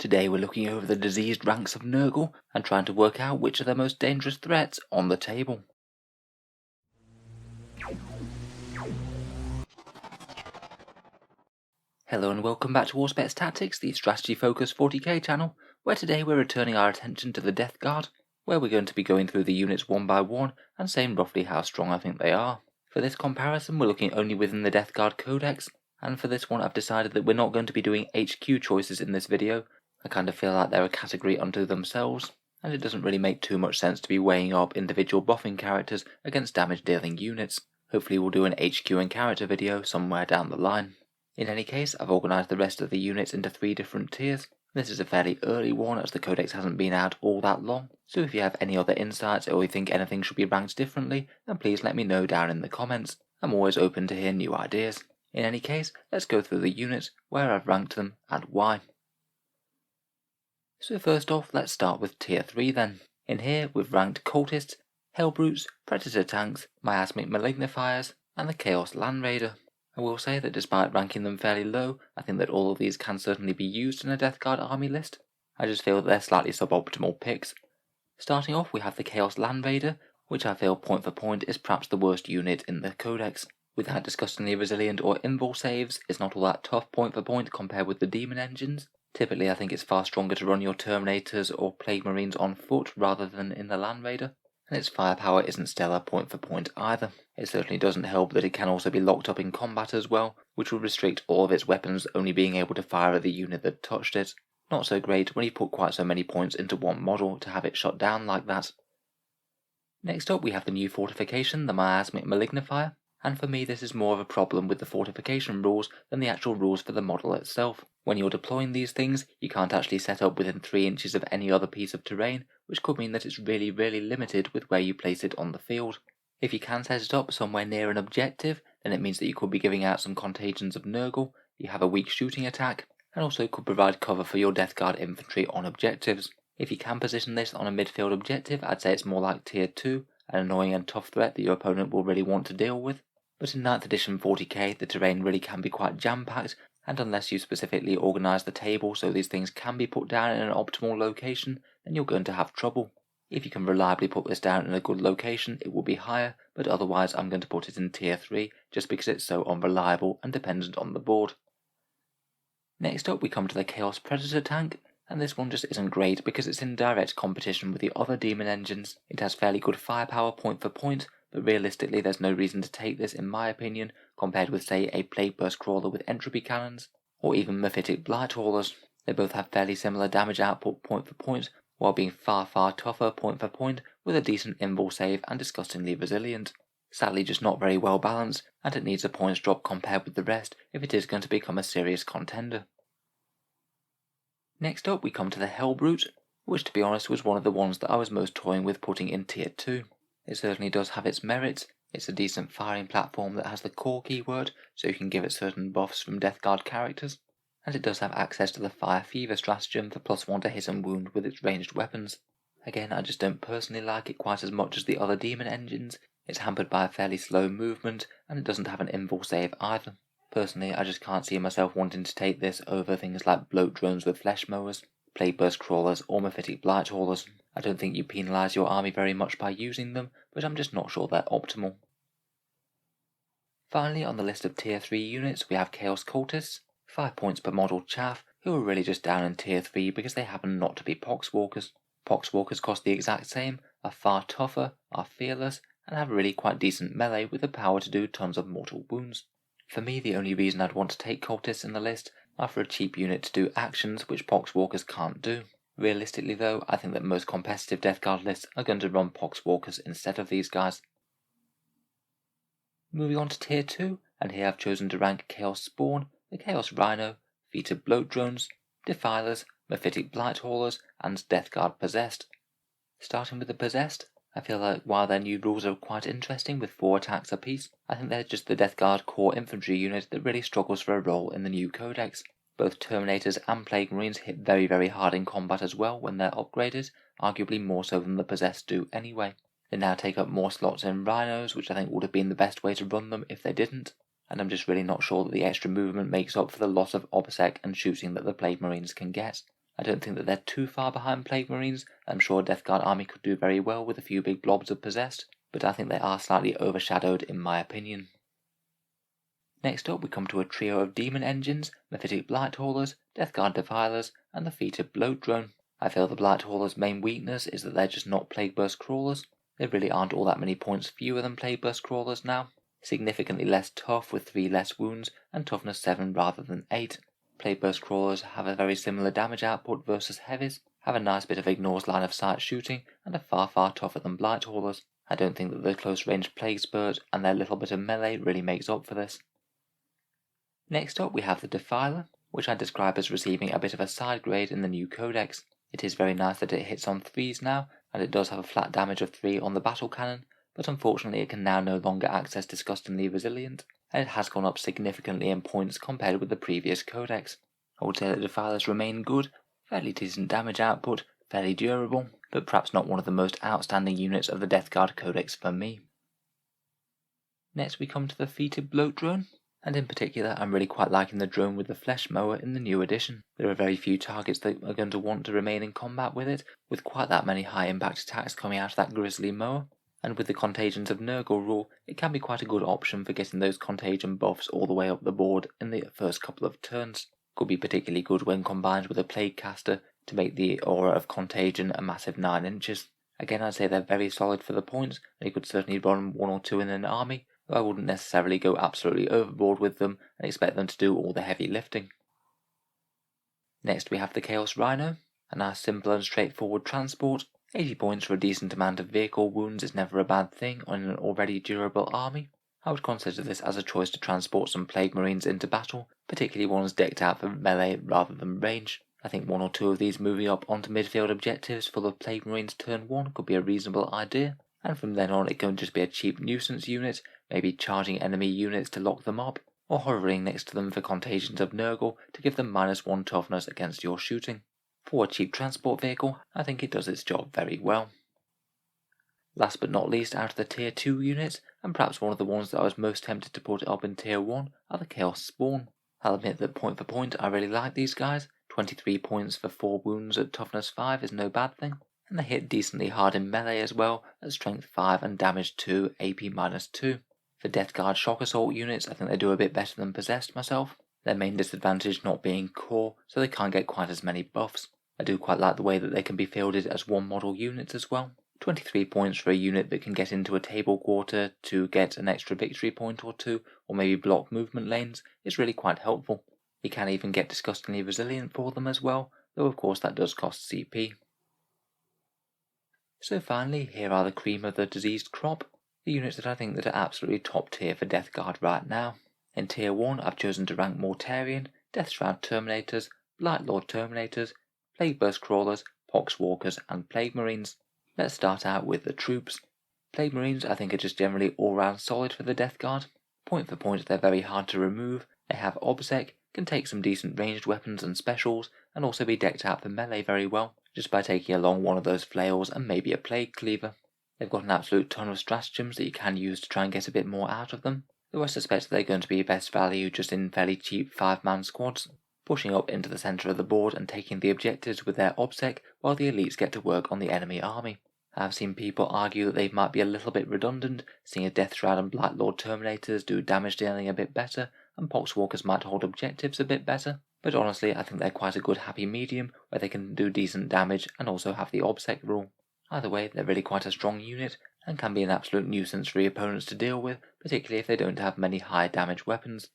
Today we're looking over the diseased ranks of Nurgle and trying to work out which are the most dangerous threats on the table. Hello and welcome back to Auspex Tactics, the strategy-focused 40k channel, where today we're returning our attention to the Death Guard, where we're going to be going through the units one by one and saying roughly how strong I think they are. For this comparison we're looking only within the Death Guard Codex, and for this one I've decided that we're not going to be doing HQ choices in this video. I kind of feel like they're a category unto themselves, and it doesn't really make too much sense to be weighing up individual buffing characters against damage dealing units. Hopefully we'll do an HQ and character video somewhere down the line. In any case, I've organised the rest of the units into 3 different tiers. This is a fairly early one as the Codex hasn't been out all that long, so if you have any other insights or you think anything should be ranked differently, then please let me know down in the comments. I'm always open to hear new ideas. In any case, let's go through the units, where I've ranked them and why. So first off, let's start with tier 3 then. In here we've ranked Cultists, Hellbrutes, Predator Tanks, Miasmic Malignifiers, and the Chaos Land Raider. I will say that despite ranking them fairly low, I think that all of these can certainly be used in a Death Guard army list. I just feel that they're slightly suboptimal picks. Starting off we have the Chaos Land Raider, which I feel point for point is perhaps the worst unit in the Codex. Without disgustingly resilient or invul saves, it's not all that tough point for point compared with the Demon Engines. Typically I think it's far stronger to run your Terminators or Plague Marines on foot rather than in the Land Raider. And its firepower isn't stellar point for point either. It certainly doesn't help that it can also be locked up in combat as well, which would restrict all of its weapons only being able to fire at the unit that touched it. Not so great when you put quite so many points into one model to have it shut down like that. Next up we have the new fortification, the Miasmic Malignifier, and for me this is more of a problem with the fortification rules than the actual rules for the model itself. When you're deploying these things, you can't actually set up within 3 inches of any other piece of terrain, which could mean that it's really limited with where you place it on the field. If you can set it up somewhere near an objective, then it means that you could be giving out some contagions of Nurgle, you have a weak shooting attack, and also could provide cover for your Death Guard infantry on objectives. If you can position this on a midfield objective, I'd say it's more like tier 2, an annoying and tough threat that your opponent will really want to deal with. But in 9th edition 40k, the terrain really can be quite jam-packed, and unless you specifically organise the table so these things can be put down in an optimal location, then you're going to have trouble. If you can reliably put this down in a good location, it will be higher, but otherwise I'm going to put it in tier 3 just because it's so unreliable and dependent on the board. Next up we come to the Chaos Predator tank, and this one just isn't great because it's in direct competition with the other Demon Engines. It has fairly good firepower point for point, but realistically there's no reason to take this in my opinion compared with say a Plague Burst Crawler with entropy cannons, or even Mephitic Blight Haulers. They both have fairly similar damage output point for point, while being far tougher point for point with a decent invul save and disgustingly resilient. Sadly just not very well balanced, and it needs a points drop compared with the rest if it is going to become a serious contender. Next up we come to the Hellbrute, which to be honest was one of the ones that I was most toying with putting in tier 2. It certainly does have its merits. It's a decent firing platform that has the core keyword, so you can give it certain buffs from Death Guard characters, and it does have access to the Fire Fever stratagem for +1 to hit and wound with its ranged weapons. Again, I just don't personally like it quite as much as the other Demon Engines. It's hampered by a fairly slow movement, and it doesn't have an invul save either. Personally, I just can't see myself wanting to take this over things like bloat drones with flesh mowers, Plague Burst Crawlers, or Mephitic Blight Haulers. I don't think you penalise your army very much by using them, but I'm just not sure they're optimal. Finally, on the list of tier 3 units we have Chaos Cultists, 5 points per model chaff, who are really just down in tier 3 because they happen not to be Poxwalkers. Poxwalkers cost the exact same, are far tougher, are fearless, and have really quite decent melee with the power to do tons of mortal wounds. For me, the only reason I'd want to take Cultists in the list are for a cheap unit to do actions which Poxwalkers can't do. Realistically though, I think that most competitive Death Guard lists are going to run Poxwalkers instead of these guys. Moving on to tier 2, and here I've chosen to rank Chaos Spawn, the Chaos Rhino, Feated Bloat Drones, Defilers, Mephitic Blight Haulers, and Death Guard Possessed. Starting with the Possessed, I feel like while their new rules are quite interesting with 4 attacks apiece, I think they're just the Death Guard core infantry unit that really struggles for a role in the new Codex. Both Terminators and Plague Marines hit very hard in combat as well when they're upgraded, arguably more so than the Possessed do anyway. They now take up more slots in Rhinos, which I think would have been the best way to run them if they didn't, and I'm just really not sure that the extra movement makes up for the loss of OBSEC and shooting that the Plague Marines can get. I don't think that they're too far behind Plague Marines. I'm sure a Death Guard army could do very well with a few big blobs of Possessed, but I think they are slightly overshadowed in my opinion. Next up we come to a trio of Demon Engines, Mephitic Blight Haulers, Death Guard Defilers, and the Feated Bloat Drone. I feel the Blight Haulers' main weakness is that they're just not Plague Burst Crawlers. There really aren't all that many points fewer than Plague Burst Crawlers now. Significantly less tough with 3 less wounds and toughness 7 rather than 8. Plague Burst Crawlers have a very similar damage output versus Heavies, have a nice bit of ignores line of sight shooting, and are far tougher than Blight Haulers. I don't think that the close range Plague Spurt and their little bit of melee really makes up for this. Next up we have the Defiler, which I describe as receiving a bit of a side grade in the new Codex. It is very nice that it hits on 3s now, and it does have a flat damage of 3 on the battle cannon, but unfortunately it can now no longer access Disgustingly Resilient, and it has gone up significantly in points compared with the previous Codex. I would say that Defilers remain good, fairly decent damage output, fairly durable, but perhaps not one of the most outstanding units of the Death Guard Codex for me. Next we come to the Feated Bloat Drone, and in particular I'm really quite liking the drone with the flesh mower in the new edition. There are very few targets that are going to want to remain in combat with it, with quite that many high impact attacks coming out of that grizzly mower, and with the Contagions of Nurgle rule, it can be quite a good option for getting those contagion buffs all the way up the board in the first couple of turns. Could be particularly good when combined with a Plague Caster to make the aura of contagion a massive 9 inches. Again, I'd say they're very solid for the points, and you could certainly run 1 or 2 in an army, though I wouldn't necessarily go absolutely overboard with them and expect them to do all the heavy lifting. Next we have the Chaos Rhino, a nice simple and straightforward transport. 80 points for a decent amount of vehicle wounds is never a bad thing on an already durable army. I would consider this as a choice to transport some Plague Marines into battle, particularly ones decked out for melee rather than range. I think 1 or 2 of these moving up onto midfield objectives full of Plague Marines turn 1 could be a reasonable idea, and from then on it can just be a cheap nuisance unit, maybe charging enemy units to lock them up, or hovering next to them for Contagions of Nurgle to give them -1 toughness against your shooting. For a cheap transport vehicle, I think it does its job very well. Last but not least, out of the Tier 2 units, and perhaps one of the ones that I was most tempted to put up in Tier 1, are the Chaos Spawn. I'll admit that point for point I really like these guys. 23 points for 4 wounds at toughness 5 is no bad thing, and they hit decently hard in melee as well at strength 5 and damage 2, AP -2. For Death Guard Shock Assault units, I think they do a bit better than Possessed myself, their main disadvantage not being core, so they can't get quite as many buffs. I do quite like the way that they can be fielded as 1 model units as well. 23 points for a unit that can get into a table quarter to get an extra victory point or 2, or maybe block movement lanes, is really quite helpful. You can even get Disgustingly Resilient for them as well, though of course that does cost CP. So finally, here are the cream of the diseased crop, the units that I think that are absolutely top tier for Death Guard right now. In Tier 1 I've chosen to rank Mortarion, Death Shroud Terminators, Blight Lord Terminators, Plague Burst Crawlers, Pox Walkers and Plague Marines. Let's start out with the troops. Plague Marines I think are just generally all round solid for the Death Guard. Point for point they're very hard to remove, they have Obsec, can take some decent ranged weapons and specials, and also be decked out for melee very well, just by taking along one of those flails and maybe a Plague Cleaver. They've got an absolute ton of stratagems that you can use to try and get a bit more out of them, though I suspect they're going to be best value just in fairly cheap 5-man squads, pushing up into the centre of the board and taking the objectives with their Obsec while the elites get to work on the enemy army. I've seen people argue that they might be a little bit redundant, seeing as Death Shroud and Blight Lord Terminators do damage dealing a bit better, and Poxwalkers might hold objectives a bit better, but honestly I think they're quite a good happy medium where they can do decent damage and also have the Obsec rule. Either way, they're really quite a strong unit, and can be an absolute nuisance for your opponents to deal with, particularly if they don't have many high damage weapons.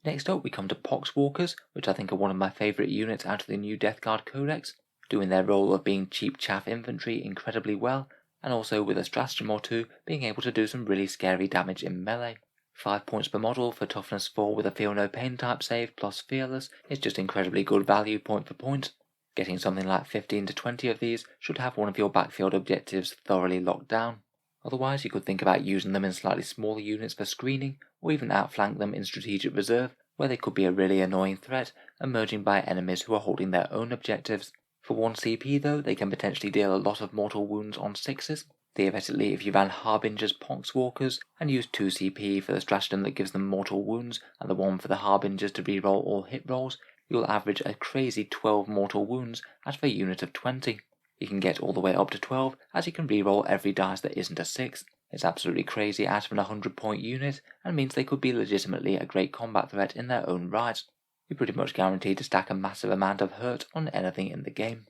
Next up we come to Poxwalkers, which I think are one of my favourite units out of the new Death Guard Codex, doing their role of being cheap chaff infantry incredibly well, and also with a stratagem or 2 being able to do some really scary damage in melee. 5 points per model for toughness 4 with a feel no pain type save plus fearless is just incredibly good value point for point. Getting something like 15 to 20 of these should have one of your backfield objectives thoroughly locked down. Otherwise you could think about using them in slightly smaller units for screening, or even outflank them in strategic reserve, where they could be a really annoying threat, emerging by enemies who are holding their own objectives. For 1 CP though, they can potentially deal a lot of mortal wounds on 6s. Theoretically, if you ran Harbingers Poxwalkers and used 2 CP for the stratagem that gives them mortal wounds and the one for the Harbingers to reroll all hit rolls, you'll average a crazy 12 mortal wounds out of a unit of 20. You can get all the way up to 12 as you can reroll every dice that isn't a 6. It's absolutely crazy out of an 100-point unit and means they could be legitimately a great combat threat in their own right. You're pretty much guaranteed to stack a massive amount of hurt on anything in the game.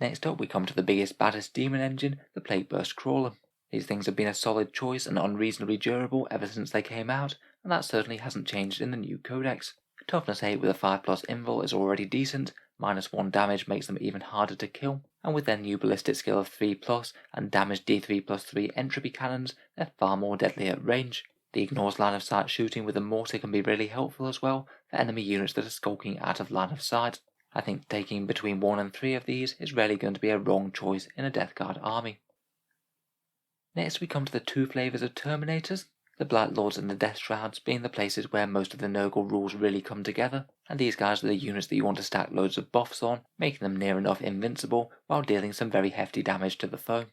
Next up we come to the biggest baddest demon engine, the Plague Burst Crawler. These things have been a solid choice and unreasonably durable ever since they came out, and that certainly hasn't changed in the new Codex. Toughness 8 with a 5+ invul is already decent, -1 damage makes them even harder to kill, and with their new ballistic skill of 3+ and damage D3+3 entropy cannons, they're far more deadly at range. The ignores line of sight shooting with a mortar can be really helpful as well for enemy units that are skulking out of line of sight. I think taking between 1 and 3 of these is rarely going to be a wrong choice in a Death Guard army. Next we come to the two flavours of Terminators, the Blight Lords and the Death Shrouds being the places where most of the Nurgle rules really come together, and these guys are the units that you want to stack loads of buffs on, making them near enough invincible while dealing some very hefty damage to the foe.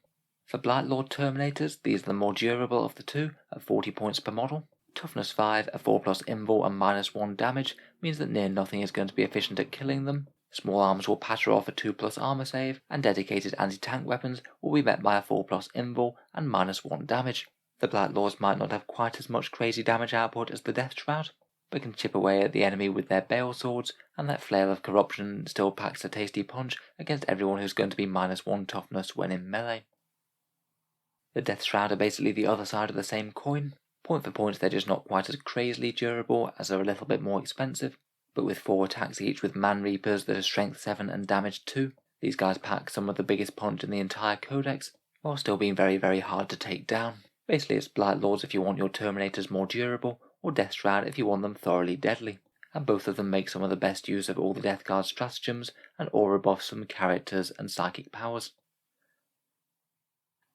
For Blight Lord Terminators, these are the more durable of the two, at 40 points per model. Toughness 5, a 4+ invul and -1 damage means that near nothing is going to be efficient at killing them. Small arms will patter off a 2+ armor save, and dedicated anti-tank weapons will be met by a 4+ invul and -1 damage. The Blight Lords might not have quite as much crazy damage output as the Death Shroud, but can chip away at the enemy with their Bale Swords, and that Flail of Corruption still packs a tasty punch against everyone who's going to be -1 toughness when in melee. The Death Shroud are basically the other side of the same coin. Point for point they're just not quite as crazily durable as they're a little bit more expensive, but with 4 attacks each with Man Reapers that are strength 7 and damage 2, these guys pack some of the biggest punch in the entire Codex, while still being very very hard to take down. Basically it's Blight Lords if you want your Terminators more durable, or Death Shroud if you want them thoroughly deadly, and both of them make some of the best use of all the Death Guard stratagems and aura buffs from characters and psychic powers.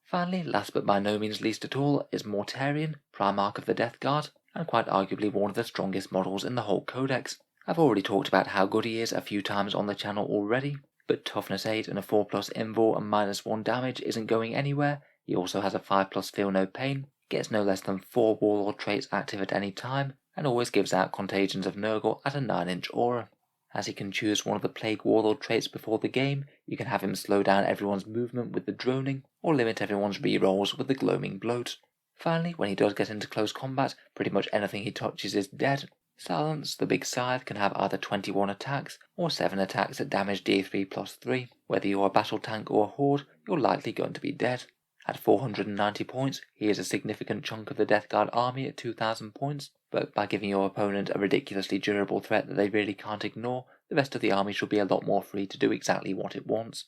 Finally, last but by no means least at all, is Mortarion, Primarch of the Death Guard, and quite arguably one of the strongest models in the whole Codex. I've already talked about how good he is a few times on the channel already, but toughness 8 and a 4+ invul and -1 damage isn't going anywhere. He also has a 5+ feel no pain, gets no less than 4 warlord traits active at any time, and always gives out Contagions of Nurgle at a 9-inch aura. As he can choose one of the Plague Warlord traits before the game, you can have him slow down everyone's movement with the droning, or limit everyone's rerolls with the gloaming bloat. Finally, when he does get into close combat, pretty much anything he touches is dead. Silence, the big scythe, can have either 21 attacks, or 7 attacks at damage D3+3. Whether you're a battle tank or a horde, you're likely going to be dead. At 490 points, he is a significant chunk of the Death Guard army at 2000 points, but by giving your opponent a ridiculously durable threat that they really can't ignore, the rest of the army should be a lot more free to do exactly what it wants.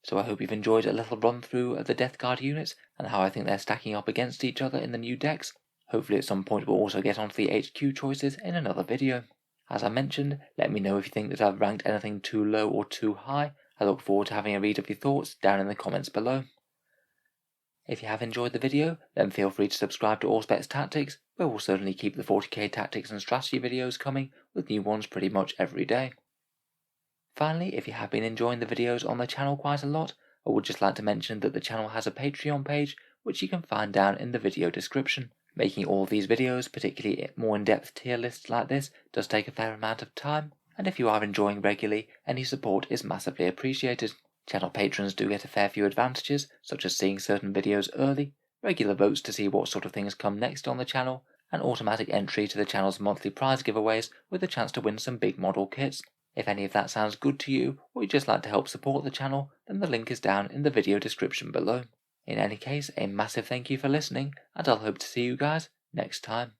So I hope you've enjoyed a little run through of the Death Guard units and how I think they're stacking up against each other in the new decks. Hopefully at some point we'll also get onto the HQ choices in another video. As I mentioned, let me know if you think that I've ranked anything too low or too high. I look forward to having a read of your thoughts down in the comments below. If you have enjoyed the video, then feel free to subscribe to Auspex Tactics, where we'll certainly keep the 40k tactics and strategy videos coming, with new ones pretty much every day. Finally, if you have been enjoying the videos on the channel quite a lot, I would just like to mention that the channel has a Patreon page, which you can find down in the video description. Making all of these videos, particularly more in-depth tier lists like this, does take a fair amount of time, and if you are enjoying regularly, any support is massively appreciated. Channel patrons do get a fair few advantages, such as seeing certain videos early, regular votes to see what sort of things come next on the channel, and automatic entry to the channel's monthly prize giveaways with a chance to win some big model kits. If any of that sounds good to you, or you'd just like to help support the channel, then the link is down in the video description below. In any case, a massive thank you for listening, and I'll hope to see you guys next time.